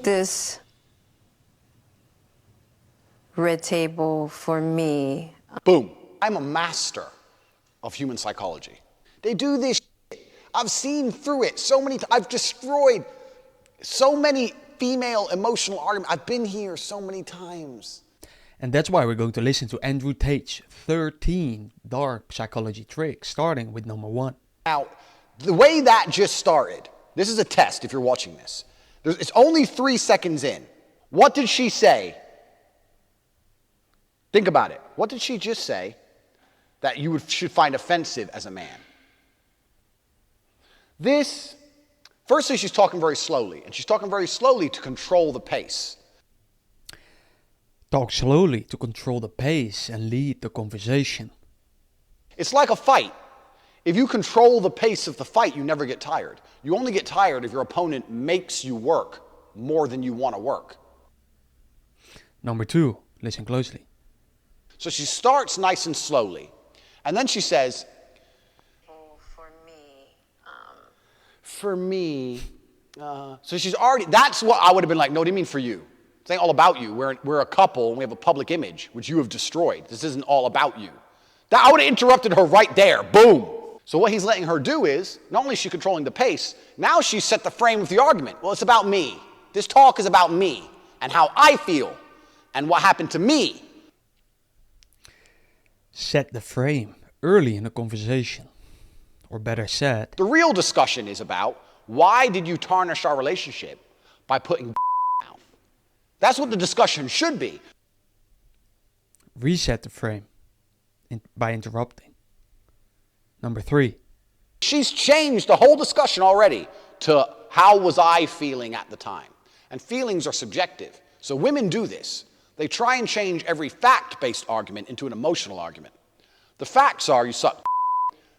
This red table for me. Boom. I'm a master of human psychology. They do this shit. I've seen through it so many times. I've destroyed so many female emotional arguments. I've been here so many times. And that's why we're going to listen to Andrew Tate's 13 dark psychology tricks, starting with number 1. Now, the way that just started, this is a test if you're watching this. It's only 3 seconds in. What did she say? Think about it. What did she just say that you should find offensive as a man? Firstly, she's talking very slowly, and she's talking very slowly to control the pace. Talk slowly to control the pace and lead the conversation. It's like a fight. If you control the pace of the fight, you never get tired. You only get tired if your opponent makes you work more than you want to work. Number 2, listen closely. So she starts nice and slowly, and then she says, for me, so she's already, that's what I would have been like, no, what do you mean for you? This ain't all about you. We're a couple and we have a public image, which you have destroyed. This isn't all about you. That, I would have interrupted her right there. Boom. So what he's letting her do is, not only is she controlling the pace, now she's set the frame of the argument. Well, it's about me. This talk is about me and how I feel and what happened to me. Set the frame early in the conversation. Or better said, the real discussion is about, why did you tarnish our relationship by putting out? That's what the discussion should be. Reset the frame by interrupting. Number 3. She's changed the whole discussion already to how was I feeling at the time? And feelings are subjective. So women do this. They try and change every fact-based argument into an emotional argument. The facts are you suck.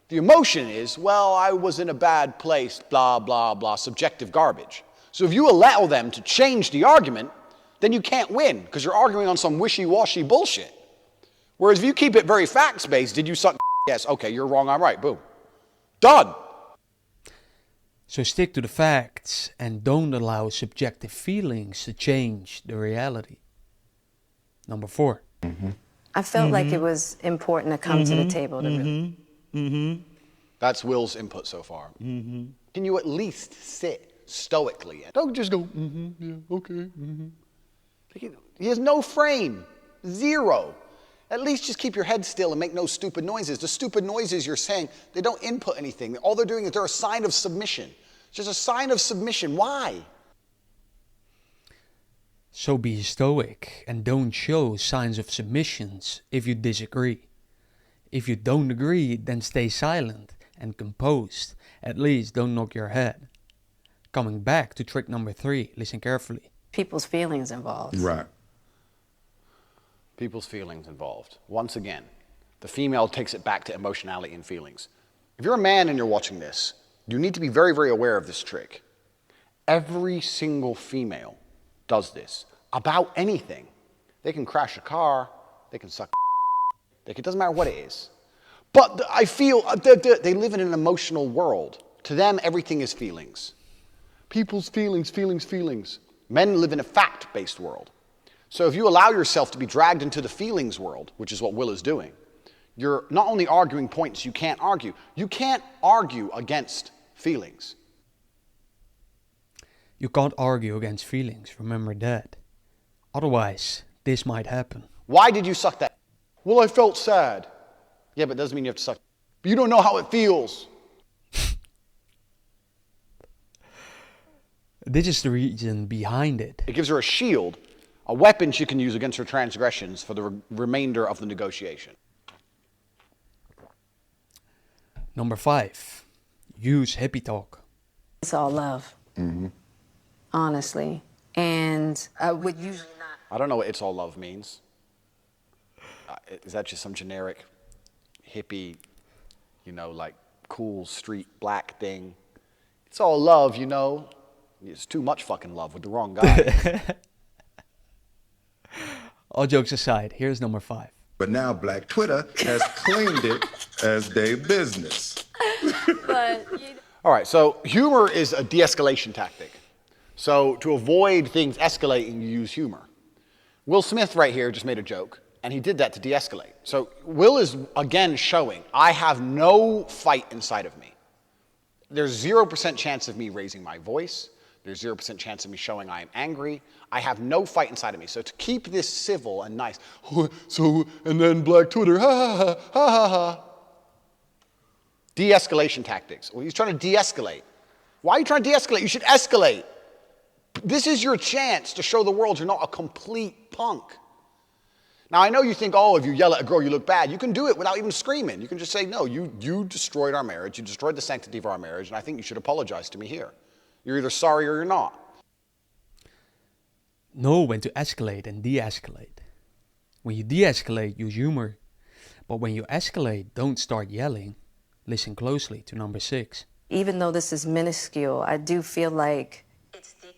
The emotion is, well, I was in a bad place, blah, blah, blah, subjective garbage. So if you allow them to change the argument, then you can't win because you're arguing on some wishy-washy bullshit. Whereas if you keep it very facts-based, did you suck? Yes, okay, you're wrong, I'm right, boom. Done. So stick to the facts and don't allow subjective feelings to change the reality. Number 4. I felt like it was important to come to the table to That's Will's input so far. Can you at least sit stoically? Don't just go, yeah, okay. He has no frame, 0. At least just keep your head still and make no stupid noises. The stupid noises you're saying, they don't input anything. All they're doing is they're a sign of submission. It's just a sign of submission. Why? So be stoic and don't show signs of submissions if you disagree. If you don't agree, then stay silent and composed. At least don't knock your head. Coming back to trick number 3, listen carefully. people's feelings involved. Right. People's feelings involved. Once again, the female takes it back to emotionality and feelings. If you're a man and you're watching this, you need to be very, very aware of this trick. Every single female does this about anything. They can crash a car, they can suck, it doesn't matter what it is. But I feel they live in an emotional world. To them, everything is feelings. People's feelings, feelings, feelings. Men live in a fact-based world. So if you allow yourself to be dragged into the feelings world, which is what Will is doing, you're not only arguing points you can't argue against feelings. You can't argue against feelings, remember that. Otherwise, this might happen. Why did you suck that? Well, I felt sad. Yeah, but it doesn't mean you have to suck. But you don't know how it feels. This is the reason behind it. It gives her a shield, a weapon she can use against her transgressions for the remainder of the negotiation. Number 5, use hippie talk. It's all love, honestly. And I would usually not. I don't know what it's all love means. Is that just some generic hippie, like cool street black thing? It's all love, It's too much fucking love with the wrong guy. All jokes aside, here's number 5. But now Black Twitter has claimed it as their business. But All right, so humor is a de-escalation tactic. So to avoid things escalating, you use humor. Will Smith right here just made a joke, and he did that to de-escalate. So Will is, again, showing I have no fight inside of me. There's 0% chance of me raising my voice. There's 0% chance of me showing I am angry. I have no fight inside of me. So to keep this civil and nice, and then Black Twitter, ha ha ha, ha ha ha. De-escalation tactics. Well, he's trying to de-escalate. Why are you trying to de-escalate? You should escalate. This is your chance to show the world you're not a complete punk. Now, I know you think, oh, if you yell at a girl, you look bad. You can do it without even screaming. You can just say, no, you destroyed our marriage. You destroyed the sanctity of our marriage, and I think you should apologize to me here. You're either sorry or you're not. Know when to escalate and de-escalate. When you de-escalate, use humor. But when you escalate, don't start yelling. Listen closely to number 6. Even though this is minuscule, I do feel like it's the...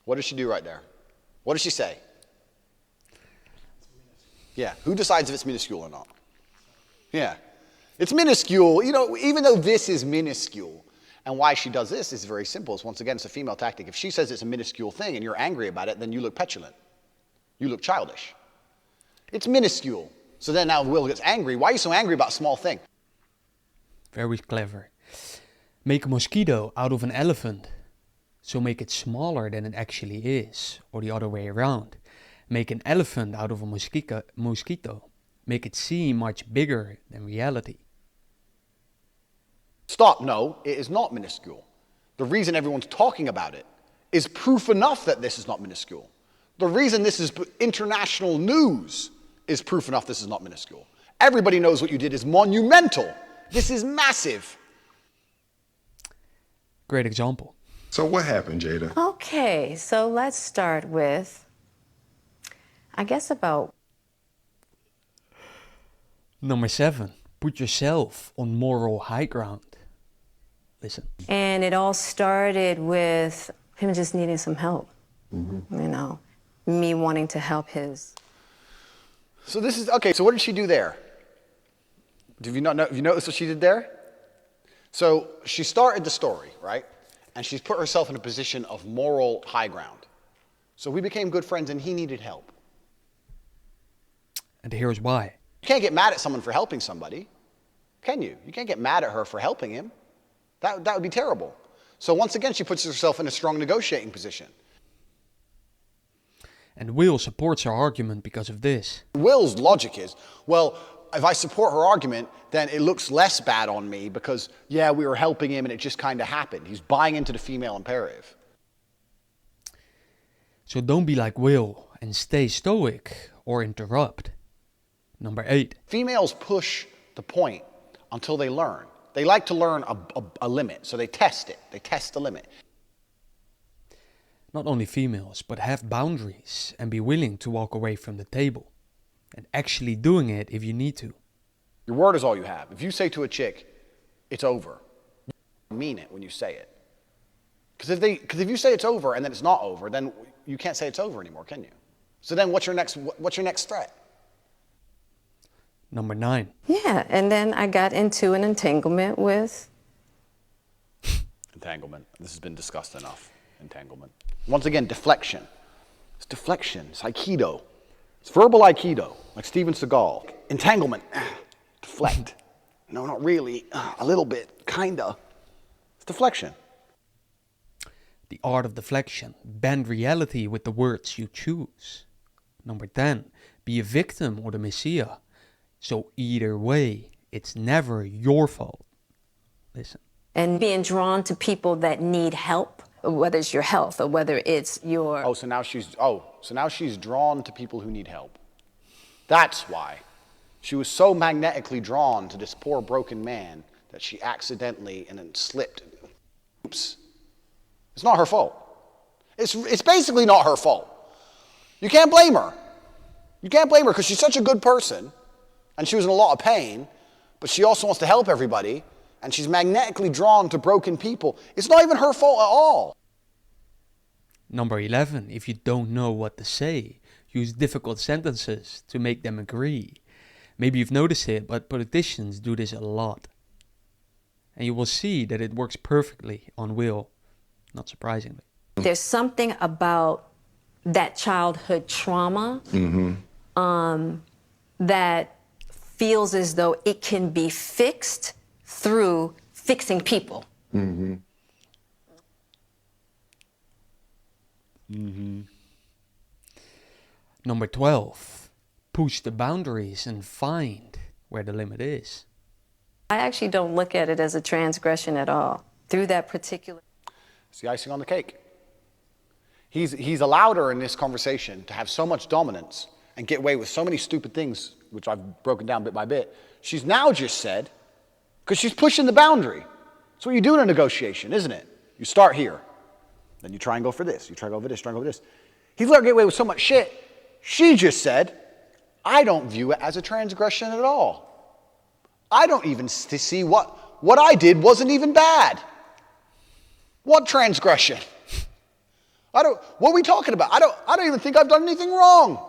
What does she do right there? What does she say? Yeah, who decides if it's minuscule or not? Yeah, it's minuscule. You know, even though this is minuscule, and why she does this is very simple. It's, once again, it's a female tactic. If she says it's a minuscule thing and you're angry about it, then you look petulant. You look childish. It's minuscule. So then now Will gets angry. Why are you so angry about a small thing? Very clever. Make a mosquito out of an elephant. So make it smaller than it actually is, or the other way around. Make an elephant out of a mosquito. Make it seem much bigger than reality. Stop. No, it is not minuscule. The reason everyone's talking about it is proof enough that this is not minuscule. The reason this is international news is proof enough this is not minuscule. Everybody knows what you did is monumental. This is massive. Great example. So what happened, Jada? Okay, so let's start with, I guess about... Number 7. Put yourself on moral high ground. Listen. And it all started with him just needing some help. You know, me wanting to help his... So this is, okay, so what did she do there? Have you noticed what she did there? So she started the story, right? And she's put herself in a position of moral high ground. So we became good friends and he needed help. And here's why. You can't get mad at someone for helping somebody, can you? You can't get mad at her for helping him. That would be terrible. So once again, she puts herself in a strong negotiating position. And Will supports her argument because of this. Will's logic is, well, if I support her argument, then it looks less bad on me because, yeah, we were helping him and it just kind of happened. He's buying into the female imperative. So don't be like Will and stay stoic or interrupt. Number 8. Females push the point until they learn. They like to learn a limit, so they test it. They test the limit. Not only females, but have boundaries and be willing to walk away from the table. And actually doing it if you need to. Your word is all you have. If you say to a chick, it's over, you mean it when you say it. Because if you say it's over and then it's not over, then you can't say it's over anymore, can you? So then what's your next threat? Number 9. Yeah, and then I got into an entanglement with... Entanglement. This has been discussed enough. Entanglement. Once again, deflection. It's deflection. It's Aikido. It's verbal Aikido, like Steven Seagal. Entanglement. Deflect. No, not really. A little bit. Kinda. It's deflection. The art of deflection. Bend reality with the words you choose. Number 10. Be a victim or the messiah. So either way, it's never your fault. Listen. And being drawn to people that need help, whether it's your health or whether it's your... So now she's drawn to people who need help. That's why. She was so magnetically drawn to this poor broken man that she accidentally and then slipped. Oops. It's not her fault. It's basically not her fault. You can't blame her. You can't blame her because she's such a good person and she was in a lot of pain, but she also wants to help everybody and she's magnetically drawn to broken people. It's not even her fault at all. Number 11. If you don't know what to say, use difficult sentences to make them agree. Maybe you've noticed it, but politicians do this a lot. And you will see that it works perfectly on Will. not surprisingly. There's something about that childhood trauma that feels as though it can be fixed through fixing people. Number 12, push the boundaries and find where the limit is. I actually don't look at it as a transgression at all. Through that particular... It's the icing on the cake. He's allowed her in this conversation to have so much dominance and get away with so many stupid things, which I've broken down bit by bit. She's now just said, because she's pushing the boundary. That's what you do in a negotiation, isn't it? You start here. Then you try and go for this. You try to go for this, try and go for this. He's let her get away with so much shit. She just said, I don't view it as a transgression at all. I don't even see what I did wasn't even bad. What transgression? What are we talking about? I don't even think I've done anything wrong.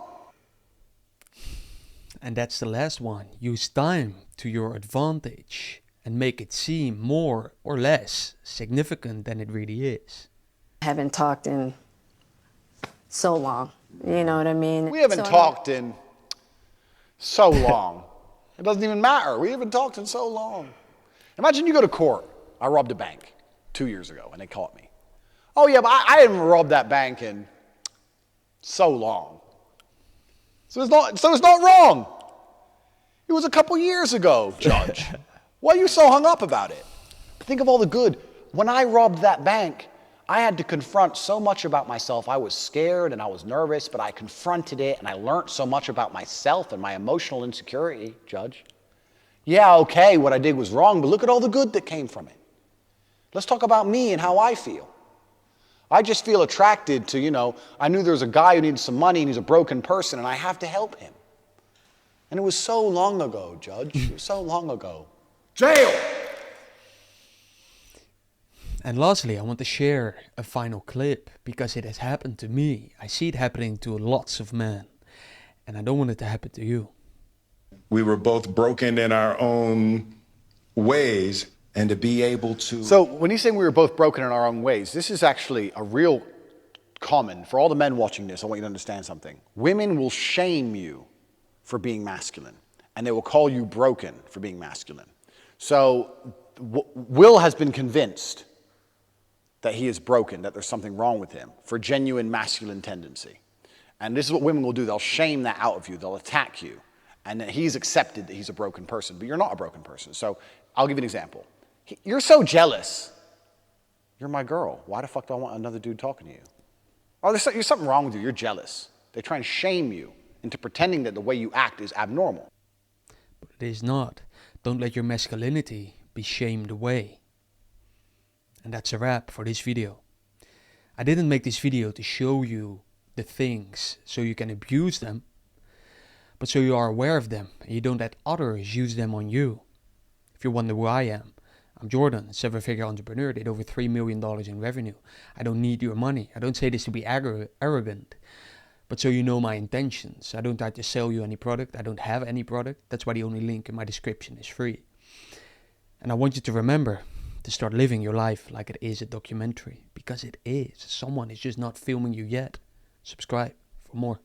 And that's the last one. Use time to your advantage and make it seem more or less significant than it really is. I haven't talked in so long, you know what I mean? We haven't talked in so long. It doesn't even matter. We haven't talked in so long. Imagine you go to court. I robbed a bank 2 years ago and they caught me. Oh yeah, but I haven't robbed that bank in so long. So it's not wrong. It was a couple years ago, Judge. Why are you so hung up about it? Think of all the good. When I robbed that bank, I had to confront so much about myself. I was scared and I was nervous, but I confronted it and I learned so much about myself and my emotional insecurity, Judge. Yeah, okay, what I did was wrong, but look at all the good that came from it. Let's talk about me and how I feel. I just feel attracted to, I knew there was a guy who needed some money and he's a broken person and I have to help him. And it was so long ago, Judge. It was so long ago. Jail! And lastly, I want to share a final clip because it has happened to me. I see it happening to lots of men and I don't want it to happen to you. We were both broken in our own ways, and to be able to... So when you say we were both broken in our own ways, this is actually a real common, for all the men watching this, I want you to understand something. Women will shame you for being masculine, and they will call you broken for being masculine. So Will has been convinced that he is broken, that there's something wrong with him, for genuine masculine tendency. And this is what women will do. They'll shame that out of you. They'll attack you. And that he's accepted that he's a broken person, but you're not a broken person. So I'll give you an example. You're so jealous. You're my girl. Why the fuck do I want another dude talking to you? Oh, there's something wrong with you. You're jealous. They try and shame you into pretending that the way you act is abnormal. But it is not. Don't let your masculinity be shamed away. And that's a wrap for this video. I didn't make this video to show you the things so you can abuse them, but so you are aware of them and you don't let others use them on you. If you wonder who I am, I'm Jordan, a 7-figure entrepreneur, did over $3 million in revenue. I don't need your money. I don't say this to be arrogant, but so you know my intentions. I don't try to sell you any product. I don't have any product. That's why the only link in my description is free. And I want you to remember to start living your life like it is a documentary, because it is. Someone is just not filming you yet. Subscribe for more.